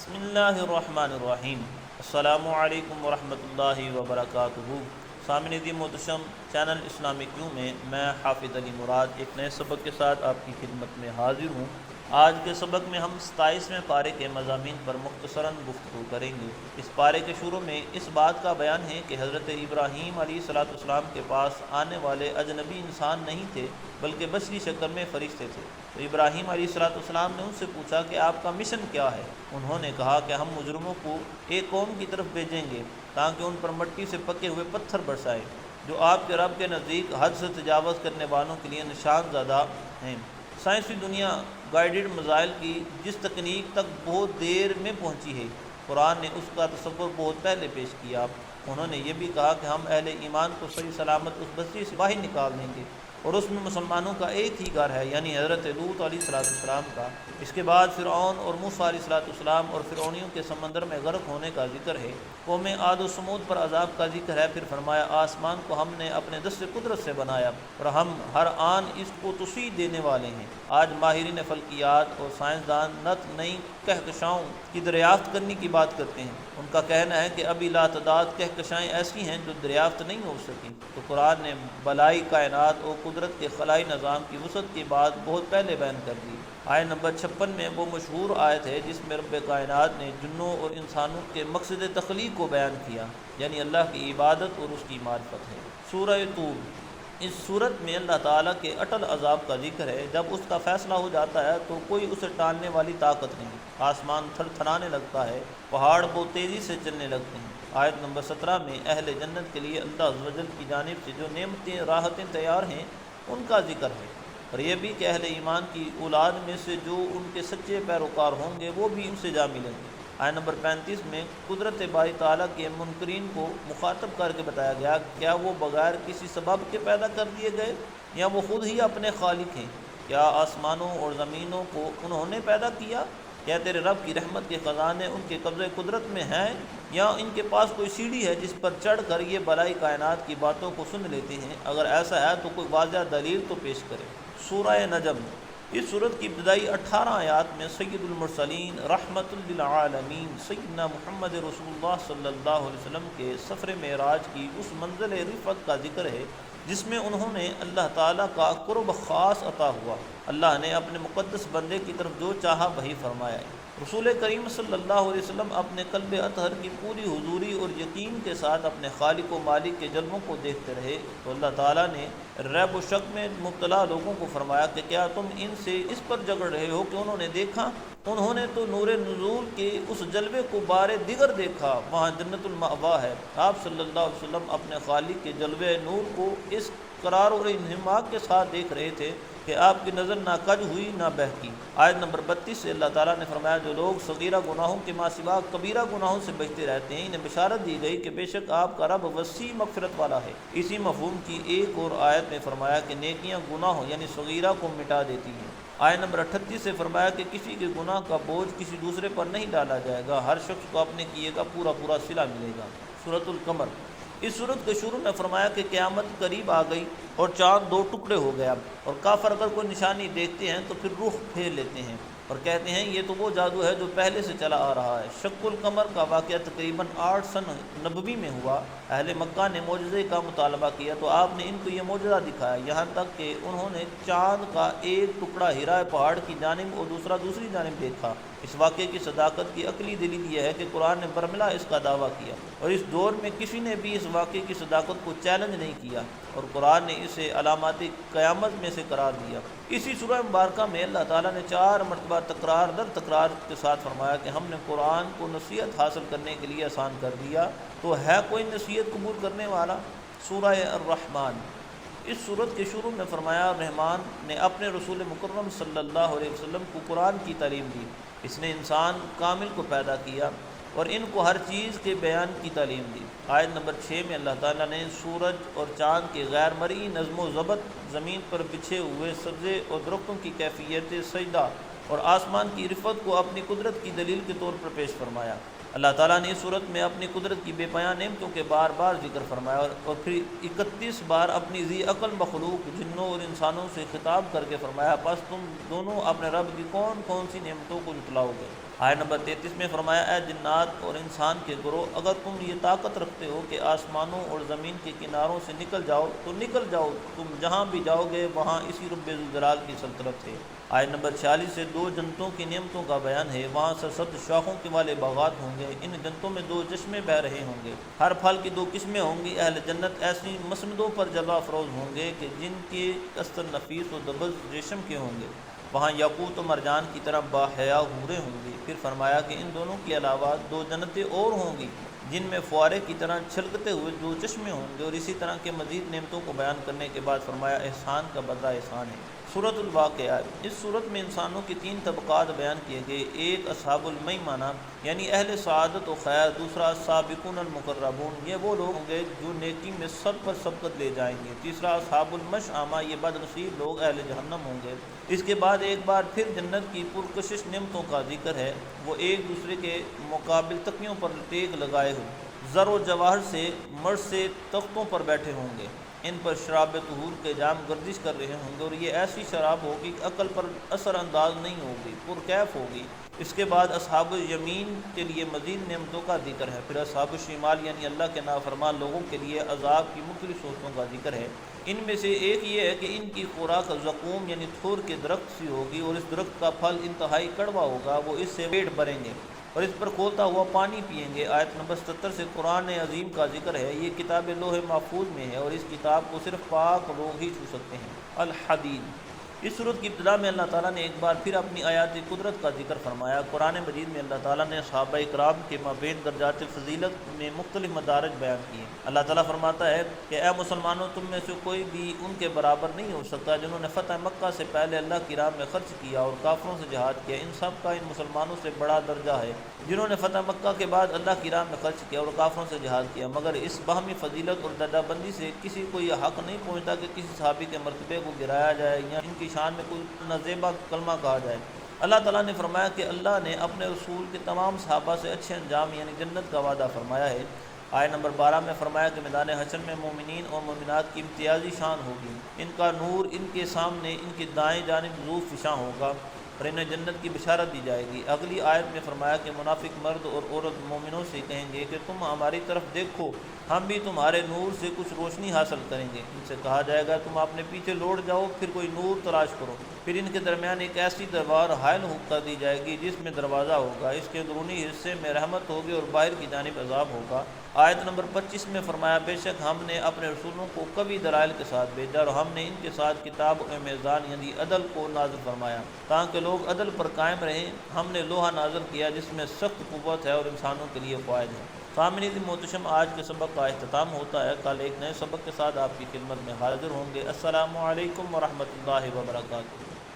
بسم اللہ الرحمن الرحیم۔ السلام علیکم ورحمۃ اللہ وبرکاتہ۔ سامعین دی محتشم، چینل اسلامک ویو میں میں حافظ علی مراد ایک نئے سبق کے ساتھ آپ کی خدمت میں حاضر ہوں۔ آج کے سبق میں ہم 27ویں پارے کے مضامین پر مختصراً گفتگو کریں گے۔ اس پارے کے شروع میں اس بات کا بیان ہے کہ حضرت ابراہیم علیہ السلام کے پاس آنے والے اجنبی انسان نہیں تھے بلکہ بشری شکل میں فرشتے تھے۔ تو ابراہیم علیہ السلام نے ان سے پوچھا کہ آپ کا مشن کیا ہے؟ انہوں نے کہا کہ ہم مجرموں کو ایک قوم کی طرف بھیجیں گے تاکہ ان پر مٹی سے پکے ہوئے پتھر برسائے جو آپ کے رب کے نزدیک حد سے تجاوز کرنے والوں کے لیے نشان زدہ ہیں۔ سائنسی دنیا گائیڈڈ میزائل کی جس تکنیک تک بہت دیر میں پہنچی ہے، قرآن نے اس کا تصور بہت پہلے پیش کیا۔ انہوں نے یہ بھی کہا کہ ہم اہل ایمان کو صحیح سلامت اس بستی سے باہر نکال دیں گے اور اس میں مسلمانوں کا ایک ہی گھر ہے، یعنی حضرت لوط علیہ السلام کا۔ اس کے بعد فرعون اور موسیٰ علیہ السلام اور فرعونیوں کے سمندر میں غرق ہونے کا ذکر ہے۔ قوم عاد و سمود پر عذاب کا ذکر ہے۔ پھر فرمایا آسمان کو ہم نے اپنے دست قدرت سے بنایا اور ہم ہر آن اس کو توسیع دینے والے ہیں۔ آج ماہرین فلکیات اور سائنسدان نت نئی کہکشاؤں کی دریافت کرنے کی بات کرتے ہیں۔ ان کا کہنا ہے کہ ابھی لاتعداد کہکشائیں ایسی ہیں جو دریافت نہیں ہو سکی۔ تو قرآن نے بلائی کائنات اور قدرت کے خلائی نظام کی وسعت کی بات بہت پہلے بیان کر دی۔ آیت نمبر 56 میں وہ مشہور آیت ہے جس میں رب کائنات نے جنوں اور انسانوں کے مقصد تخلیق کو بیان کیا، یعنی اللہ کی عبادت اور اس کی معرفت ہے۔ سورہ طور، اس صورت میں اللہ تعالیٰ کے اٹل عذاب کا ذکر ہے۔ جب اس کا فیصلہ ہو جاتا ہے تو کوئی اسے ٹالنے والی طاقت نہیں۔ آسمان تھر تھرانے لگتا ہے، پہاڑ بہت تیزی سے چلنے لگتے ہیں۔ آیت نمبر 17 میں اہل جنت کے لیے اللہ عز و جل کی جانب سے جو نعمتیں راحتیں تیار ہیں ان کا ذکر ہے، اور یہ بھی کہ اہل ایمان کی اولاد میں سے جو ان کے سچے پیروکار ہوں گے وہ بھی ان سے جا ملیں گے۔ آیت نمبر 35 میں قدرت باری تعالیٰ کے منکرین کو مخاطب کر کے بتایا گیا کیا وہ بغیر کسی سبب کے پیدا کر دیے گئے یا وہ خود ہی اپنے خالق ہیں؟ کیا آسمانوں اور زمینوں کو انہوں نے پیدا کیا؟ کیا تیرے رب کی رحمت کے خزانے ان کے قبضۂ قدرت میں ہیں یا ان کے پاس کوئی سیڑھی ہے جس پر چڑھ کر یہ بلائی کائنات کی باتوں کو سن لیتے ہیں؟ اگر ایسا ہے تو کوئی واضح دلیل تو پیش کرے۔ سورہ نجم، اس صورت کی ابتدائی 18 آیات میں سید المرسلین رحمت للعالمین سیدنا محمد رسول اللہ صلی اللہ علیہ وسلم کے سفر معراج کی اس منزل رفعت کا ذکر ہے جس میں انہوں نے اللہ تعالیٰ کا قرب خاص عطا ہوا۔ اللہ نے اپنے مقدس بندے کی طرف جو چاہا وہی فرمایا ہے۔ رسول کریم صلی اللہ علیہ وسلم اپنے قلب اطہر کی پوری حضوری اور یقین کے ساتھ اپنے خالق و مالک کے جلووں کو دیکھتے رہے تو اللہ تعالیٰ نے ریب و شک میں مبتلا لوگوں کو فرمایا کہ کیا تم ان سے اس پر جھگڑ رہے ہو کہ انہوں نے دیکھا؟ انہوں نے تو نور نزول کے اس جلوے کو بار دیگر دیکھا، وہاں جنت المأوا ہے۔ آپ صلی اللہ علیہ وسلم اپنے خالق کے جلوے نور کو اس قرار اور انہماک کے ساتھ دیکھ رہے تھے کہ آپ کی نظر نہ کج ہوئی نہ بہکی۔ آیت نمبر 32 سے اللہ تعالیٰ نے فرمایا جو لوگ صغیرہ گناہوں کے ماں سوا کبیرہ گناہوں سے بچتے رہتے ہیں انہیں بشارت دی گئی کہ بے شک آپ کا رب وسیع مغفرت والا ہے۔ اسی مفہوم کی ایک اور آیت میں فرمایا کہ نیکیاں گناہوں یعنی صغیرہ کو مٹا دیتی ہیں۔ آیت نمبر 38 سے فرمایا کہ کسی کے گناہ کا بوجھ کسی دوسرے پر نہیں ڈالا جائے گا، ہر شخص کو اپنے کیے کا پورا پورا صلہ ملے گا۔ سورۃ القمر، اس صورت کے شروع میں فرمایا کہ قیامت قریب آ گئی اور چاند دو ٹکڑے ہو گیا، اور کافر اگر کوئی نشانی دیکھتے ہیں تو پھر رخ پھیر لیتے ہیں اور کہتے ہیں یہ تو وہ جادو ہے جو پہلے سے چلا آ رہا ہے۔ شق القمر کا واقعہ تقریباً 8 سن نبوی میں ہوا۔ اہل مکہ نے معجزے کا مطالبہ کیا تو آپ نے ان کو یہ معجزہ دکھایا، یہاں تک کہ انہوں نے چاند کا ایک ٹکڑا ہیرا پہاڑ کی جانب اور دوسرا دوسری جانب دیکھا۔ اس واقعے کی صداقت کی عقلی دلیل یہ ہے کہ قرآن نے برملا اس کا دعویٰ کیا اور اس دور میں کسی نے بھی اس واقعے کی صداقت کو چیلنج نہیں کیا، اور قرآن نے اسے علامات قیامت میں سے قرار دیا۔ اسی سورہ مبارکہ میں اللہ تعالیٰ نے 4 مرتبہ تکرار در تکرار کے ساتھ فرمایا کہ ہم نے قرآن کو نصیحت حاصل کرنے کے لیے آسان کر دیا، تو ہے کوئی نصیحت قبول کرنے والا؟ سورہ الرحمن، اس صورت کے شروع میں فرمایا رحمان نے اپنے رسول مکرم صلی اللہ علیہ وسلم کو قرآن کی تعلیم دی۔ اس نے انسان کامل کو پیدا کیا اور ان کو ہر چیز کے بیان کی تعلیم دی۔ آیت نمبر 6 میں اللہ تعالیٰ نے سورج اور چاند کے غیر مرئی نظم و ضبط، زمین پر بچھے ہوئے سبزے اور درختوں کی کیفیت سجدہ اور آسمان کی رفعت کو اپنی قدرت کی دلیل کے طور پر پیش فرمایا۔ اللہ تعالیٰ نے اس صورت میں اپنی قدرت کی بے پایان نعمتوں کے بار بار ذکر فرمایا اور پھر 31 بار اپنی ذی عقل مخلوق جنوں اور انسانوں سے خطاب کر کے فرمایا بس تم دونوں اپنے رب کی کون کون سی نعمتوں کو جتلاؤ گے؟ آیت نمبر 33 میں فرمایا اے جنات اور انسان کے گروہ، اگر تم یہ طاقت رکھتے ہو کہ آسمانوں اور زمین کے کناروں سے نکل جاؤ تو نکل جاؤ، تم جہاں بھی جاؤ گے وہاں اسی رب ذوالجلال کی سلطنت ہے۔ آیت نمبر 46 سے دو جنتوں کی نعمتوں کا بیان ہے، وہاں سرسبز شاخوں کے والے باغات ہوں گے، ان جنتوں میں دو چشمے بہہ رہے ہوں گے، ہر پھل کی دو قسمیں ہوں گی، اہل جنت ایسی مسندوں پر جلوہ افروز ہوں گے کہ جن کے استر نفیس و دبز ریشم کے ہوں گے، وہاں یاقوت و مرجان کی طرح باحیا حوریں ہوں گی۔ پھر فرمایا کہ ان دونوں کے علاوہ دو جنتیں اور ہوں گی جن میں فوارے کی طرح چھلکتے ہوئے دو چشمے ہوں گے، اور اسی طرح کے مزید نعمتوں کو بیان کرنے کے بعد فرمایا احسان کا بدلہ احسان ہے۔ سورۃ الواقعہ، اس صورت میں انسانوں کی تین طبقات بیان کیے گئے، ایک اصحاب المیمنہ یعنی اہل سعادت و خیر، دوسرا السابقون المقربون یہ وہ لوگ ہوں گے جو نیکی میں سب پر سبقت لے جائیں گے، تیسرا اصحاب المشأمہ یہ بد نصیب لوگ اہل جہنم ہوں گے۔ اس کے بعد ایک بار پھر جنت کی پرکشش نعمتوں کا ذکر ہے، وہ ایک دوسرے کے مقابل تکیوں پر ٹیک لگائے ہوئے زر و جواہر سے مرد سے تختوں پر بیٹھے ہوں گے، ان پر شراب طہور کے جام گردش کر رہے ہوں گے، اور یہ ایسی شراب ہوگی کہ عقل پر اثر انداز نہیں ہوگی، پرکیف ہوگی۔ اس کے بعد اصحاب الیمین کے لیے مزید نعمتوں کا ذکر ہے، پھر اصحاب الشمال یعنی اللہ کے نافرمان لوگوں کے لیے عذاب کی مختلف صورتوں کا ذکر ہے۔ ان میں سے ایک یہ ہے کہ ان کی خوراک زقوم یعنی تھور کے درخت سی ہوگی، اور اس درخت کا پھل انتہائی کڑوا ہوگا، وہ اس سے پیٹ بھریں گے اور اس پر کھولتا ہوا پانی پئیں گے۔ آیت نمبر 77 سے قرآن عظیم کا ذکر ہے، یہ کتاب لوح محفوظ میں ہے اور اس کتاب کو صرف پاک لوگ ہی چھو سکتے ہیں۔ الحدید، اس صورت کی ابتدا میں اللہ تعالیٰ نے ایک بار پھر اپنی آیات قدرت کا ذکر فرمایا۔ قرآن مجید میں اللہ تعالیٰ نے صحابہ کرام کے مابین درجات فضیلت میں مختلف مدارج بیان کیے۔ اللہ تعالیٰ فرماتا ہے کہ اے مسلمانوں، تم میں سے کوئی بھی ان کے برابر نہیں ہو سکتا جنہوں نے فتح مکہ سے پہلے اللہ کی راہ میں خرچ کیا اور کافروں سے جہاد کیا، ان سب کا ان مسلمانوں سے بڑا درجہ ہے جنہوں نے فتح مکہ کے بعد اللہ کی راہ میں خرچ کیا اور کافروں سے جہاد کیا، مگر اس باہمی فضیلت اور درجہ بندی سے کسی کو یہ حق نہیں پہنچتا کہ کسی صحابی کے مرتبے کو گرایا جائے یا ان کی شان میں کوئی نازیبا کلمہ کہا جائے۔ اللہ تعالیٰ نے فرمایا کہ اللہ نے اپنے رسول کے تمام صحابہ سے اچھے انجام یعنی جنت کا وعدہ فرمایا ہے۔ آیت نمبر 12 میں فرمایا کہ میدان حشر میں مومنین اور مومنات کی امتیازی شان ہوگی، ان کا نور ان کے سامنے ان کی دائیں جانب ذو فشاں ہوگا اور انہیں جنت کی بشارت دی جائے گی۔ اگلی آیت میں فرمایا کہ منافق مرد اور عورت مومنوں سے کہیں گے کہ تم ہماری طرف دیکھو، ہم بھی تمہارے نور سے کچھ روشنی حاصل کریں گے۔ ان سے کہا جائے گا تم اپنے پیچھے لوٹ جاؤ، پھر کوئی نور تلاش کرو۔ پھر ان کے درمیان ایک ایسی دیوار حائل کر دی جائے گی جس میں دروازہ ہوگا، اس کے اندرونی حصے میں رحمت ہوگی اور باہر کی جانب عذاب ہوگا۔ آیت نمبر 25 میں فرمایا بے شک ہم نے اپنے رسولوں کو قوی دلائل کے ساتھ بھیجا اور ہم نے ان کے ساتھ کتاب و میزان یعنی عدل کو نازل فرمایا تاکہ لوگ عدل پر قائم رہیں۔ ہم نے لوہا نازل کیا جس میں سخت قوت ہے اور انسانوں کے لیے فائد ہے۔ سامعین محتشم، آج کے سبق کا اختتام ہوتا ہے، کل ایک نئے سبق کے ساتھ آپ کی خدمت میں حاضر ہوں گے۔ السلام علیکم ورحمۃ اللہ وبرکاتہ۔